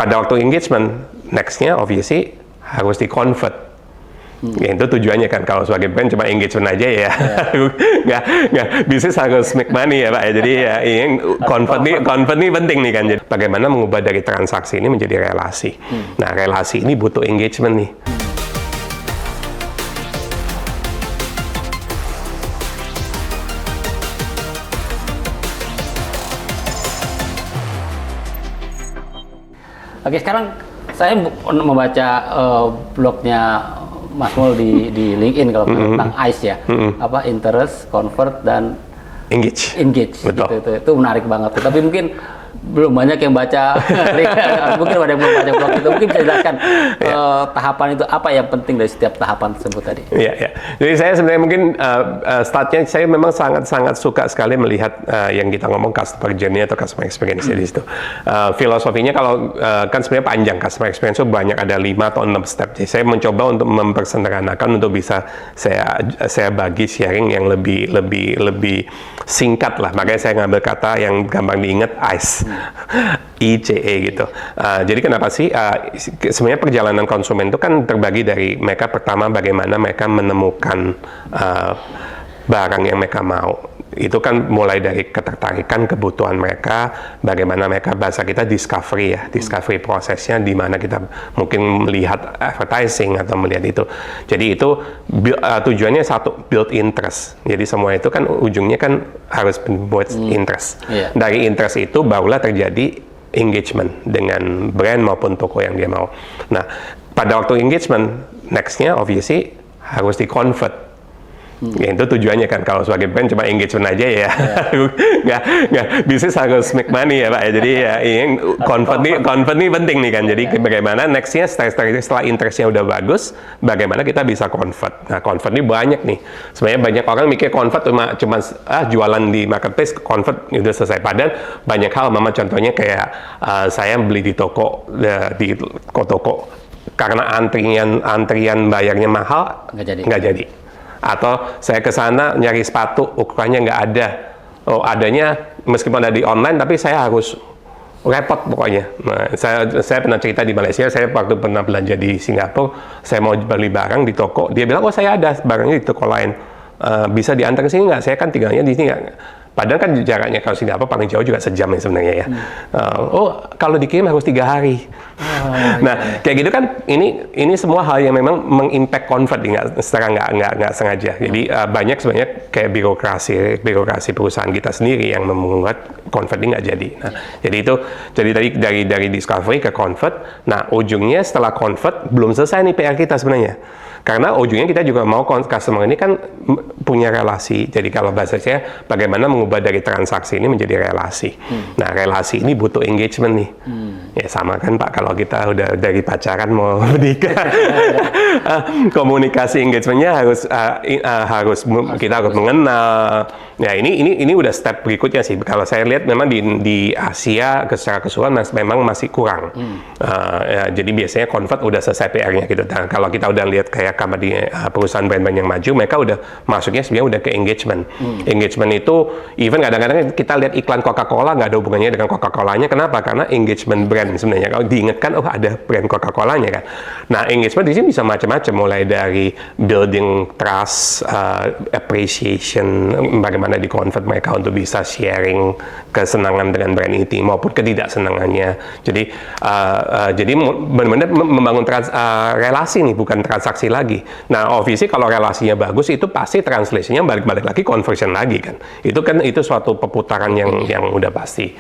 pada waktu engagement, nextnya obviously harus di-convert. Ya, itu tujuannya kan, kalau sebagai brand cuma engagement aja ya, nggak bisnis harus make money ya Pak ya. Jadi ya ini convert nih penting nih kan. Jadi bagaimana mengubah dari transaksi ini menjadi relasi. Nah, relasi ini butuh engagement nih. Oke, sekarang saya membaca blognya Mas Mul di LinkedIn kalau tentang ICE ya, apa interest, convert dan engage. Betul. Gitu, itu menarik banget. Tapi mungkin belum banyak yang baca, mungkin ada yang belum baca blog itu. Mungkin bisa jelaskan tahapan itu apa yang penting dari setiap tahapan tersebut tadi? Iya. Jadi saya sebenarnya mungkin startnya saya memang sangat suka sekali melihat yang kita ngomong customer journey atau customer experience di situ. Filosofinya kalau kan sebenarnya panjang customer experience itu banyak, ada 5 atau 6 step. Jadi saya mencoba untuk mempersederhanakan untuk bisa saya bagi sharing yang lebih singkat lah. Makanya saya ngambil kata yang gampang diingat, ICE. ICE gitu. Jadi kenapa sih? Sebenarnya perjalanan konsumen itu kan terbagi dari mereka pertama bagaimana mereka menemukan barang yang mereka mau. Itu kan mulai dari ketertarikan, kebutuhan mereka, bagaimana mereka, bahasa kita discovery ya, discovery prosesnya di mana kita mungkin melihat advertising atau melihat itu. Jadi itu tujuannya satu, build interest. Jadi semua itu kan ujungnya kan harus membuat interest. Dari interest itu barulah terjadi engagement dengan brand maupun toko yang dia mau. Nah, pada waktu engagement, nextnya obviously harus di-convert. Ya, itu tujuannya kan, kalau sebagai brand cuma engagement aja ya, nggak bisnis harus make money ya Pak ya. Jadi ya ini convert nih penting nih kan. Jadi bagaimana nextnya setelah interestnya udah bagus, bagaimana kita bisa convert. Nah, convert ini banyak nih. Sebenarnya banyak orang mikir convert cuma jualan di marketplace, convert udah selesai. Padahal banyak hal, contohnya kayak saya beli di toko, karena antrian bayarnya mahal, nggak jadi. Atau saya ke sana nyari sepatu, ukurannya nggak ada. Oh, adanya meskipun ada di online, tapi saya harus repot pokoknya. Nah, saya pernah cerita di Malaysia, saya waktu pernah belanja di Singapura, saya mau beli barang di toko, dia bilang, oh saya ada barangnya di toko lain. Bisa diantar ke sini nggak? Saya kan tinggalnya di sini nggak. Padahal kan jaraknya kalau Singapura paling jauh juga sejam ya sebenarnya ya. Kalau dikirim harus 3 hari. Nah, kayak gitu kan, ini semua hal yang memang mengimpact convert, secara nggak sengaja. Jadi banyak sebenarnya kayak birokrasi perusahaan kita sendiri yang membuat convert ini nggak jadi. Nah, jadi dari discovery ke convert. Nah, ujungnya setelah convert belum selesai nih PR kita sebenarnya. Karena ujungnya kita juga mau customer ini kan punya relasi. Jadi kalau bahasa saya, bagaimana mengubah dari transaksi ini menjadi relasi. Nah, relasi ini butuh engagement nih. Ya sama kan Pak, kalau kita udah dari pacaran mau menikah, komunikasi engagementnya harus kita harus mengenal. Ya ini udah step berikutnya sih. Kalau saya lihat memang di Asia secara keseluruhan memang masih kurang. Jadi biasanya convert udah selesai PR-nya gitu. Nah, kalau kita udah lihat kayak di perusahaan-brand yang maju, mereka udah masuknya sebenarnya udah ke engagement. Engagement itu even kadang-kadang kita lihat iklan Coca-Cola nggak ada hubungannya dengan Coca-Colanya. Kenapa? Karena engagement brand sebenarnya. Kalau diingatkan, oh ada brand Coca-Colanya kan. Nah, engagement di sini bisa macam-macam, mulai dari building trust, appreciation, bagaimana di-convert mereka untuk bisa sharing kesenangan dengan brand ini maupun ketidaksenangannya. Jadi benar-benar membangun relasi nih, bukan transaksi lagi. Nah, obviously kalau relasinya bagus itu pasti translation-nya balik-balik lagi conversion lagi kan. Itu suatu perputaran yang udah pasti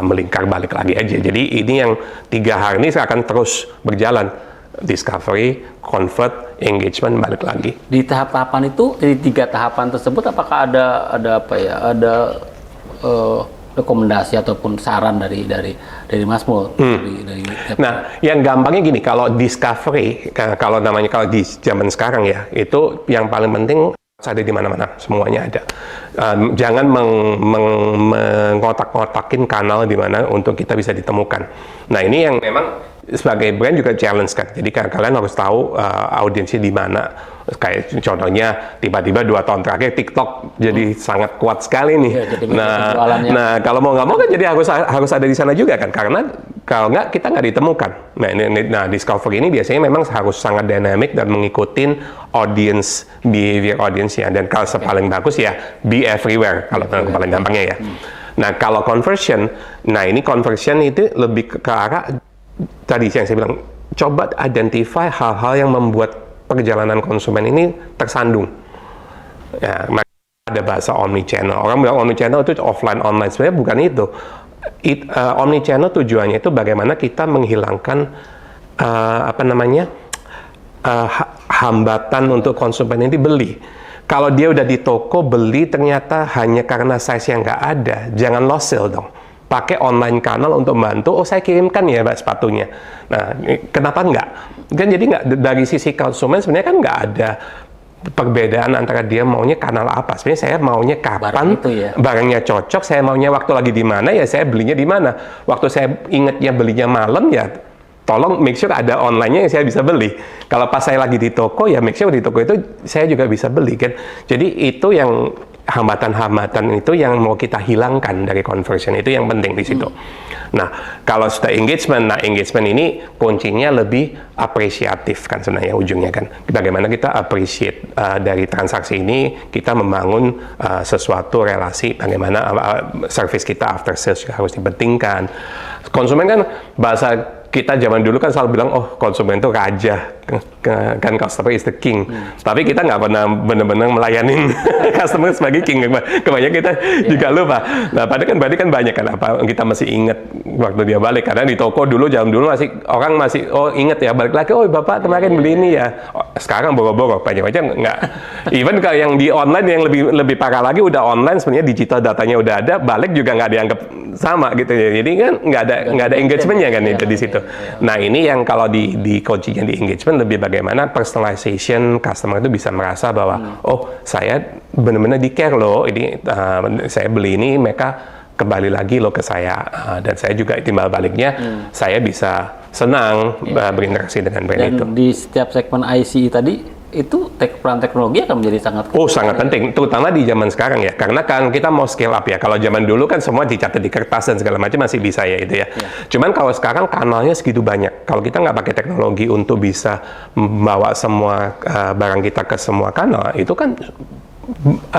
melingkar balik lagi aja. Jadi ini yang 3 hal ini akan terus berjalan. Discovery, convert, engagement, balik lagi. Di tahap-tahapan itu, di 3 tahapan tersebut, apakah ada rekomendasi ataupun saran dari Mas Mul? Nah, yang gampangnya gini, kalau discovery, kalau di zaman sekarang ya, itu yang paling penting ada di mana-mana, semuanya ada. Jangan mengotak-ngotakin kanal di mana untuk kita bisa ditemukan. Nah, ini yang memang sebagai brand juga challenge kan. Jadi kalian harus tahu audiensnya di mana. Kayak contohnya tiba-tiba 2 tahun terakhir TikTok jadi sangat kuat sekali nih. Ya, nah kalau mau nggak mau kan jadi harus ada di sana juga kan, karena Kalau nggak, kita nggak ditemukan. Nah, discovery ini biasanya memang harus sangat dynamic dan mengikutin audience, behavior audience-nya. Dan kalau paling bagus ya, be everywhere, kalau paling gampangnya ya. Nah, kalau conversion, nah ini conversion itu lebih ke arah, tadi yang saya bilang, coba identify hal-hal yang membuat perjalanan konsumen ini tersandung. Ya, ada bahasa omnichannel. Orang bilang omnichannel itu offline online, sebenarnya bukan itu. Omnichannel tujuannya itu bagaimana kita menghilangkan hambatan untuk konsumen ini beli. Kalau dia udah di toko beli ternyata hanya karena size yang nggak ada, jangan lost sale dong. Pakai online kanal untuk bantu, oh saya kirimkan ya Mbak sepatunya. Nah, kenapa nggak? Kan jadi nggak, dari sisi konsumen sebenarnya kan nggak ada perbedaan antara dia maunya kanal apa. Sebenarnya saya maunya kapan, barangnya cocok, saya maunya waktu lagi di mana, ya saya belinya di mana. Waktu saya ingatnya belinya malam, ya tolong make sure ada online-nya yang saya bisa beli. Kalau pas saya lagi di toko, ya make sure di toko itu saya juga bisa beli kan. Jadi itu yang hambatan-hambatan itu yang mau kita hilangkan dari conversion, itu yang penting di situ. Nah, kalau sudah engagement, nah engagement ini kuncinya lebih apresiatif kan sebenarnya ujungnya kan. Bagaimana kita appreciate dari transaksi ini, kita membangun sesuatu relasi, bagaimana service kita after sales juga harus dipentingkan. Konsumen kan bahasa kita zaman dulu kan selalu bilang, oh konsumen itu raja, kan customer is the king. Tapi kita nggak pernah benar-benar melayani customer sebagai king. Kebanyakan kita juga lupa. Nah, berarti kan banyak kan apa kita masih ingat waktu dia balik. Karena di toko dulu, zaman dulu orang masih, oh inget ya balik lagi, oh bapak kemarin beli ini ya. Oh, sekarang boro-boro, banyak-banyak nggak. Even kalau yang di online yang lebih parah lagi, udah online sebenarnya digital datanya udah ada, balik juga nggak dianggap sama gitu ya. Jadi kan nggak ada engagementnya kan itu di situ. Nah ini yang kalau di coachingnya di engagement lebih bagaimana personalization, customer itu bisa merasa bahwa oh saya benar-benar di care loh, ini saya beli ini mereka kembali lagi loh ke saya, dan saya juga timbal baliknya saya bisa senang berinteraksi dengan brand itu. Dan di setiap segmen ICE tadi itu peran teknologi akan menjadi sangat penting, terutama di zaman sekarang ya, karena kan kita mau scale up ya. Kalau zaman dulu kan semua dicatat di kertas dan segala macam masih bisa ya itu ya. Cuman kalau sekarang kanalnya segitu banyak, kalau kita nggak pakai teknologi untuk bisa membawa semua barang kita ke semua kanal, itu kan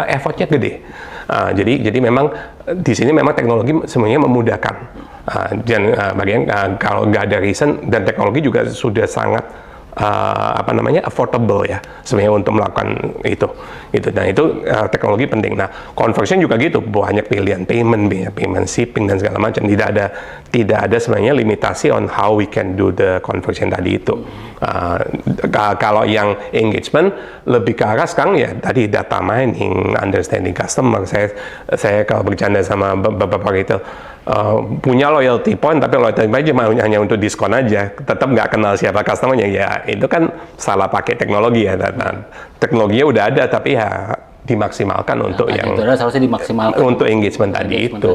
effortnya gede. Jadi memang di sini memang teknologi semuanya memudahkan. Dan bagian kalau nggak ada reason, dan teknologi juga sudah sangat affordable ya sebenarnya untuk melakukan itu. Nah itu teknologi penting. Nah conversion juga gitu, banyak pilihan payment shipping dan segala macam. Tidak ada sebenarnya limitasi on how we can do the conversion tadi itu. Kalau yang engagement lebih ke arah sekarang ya tadi data mining, understanding customer. Saya kalau bercanda sama beberapa retail, punya loyalty point, tapi loyalty point hanya untuk diskon aja, tetap nggak kenal siapa customer-nya, ya itu kan salah pakai teknologi ya. Teknologinya udah ada, tapi ya dimaksimalkan untuk yang itu seharusnya dimaksimalkan untuk engagement tadi itu.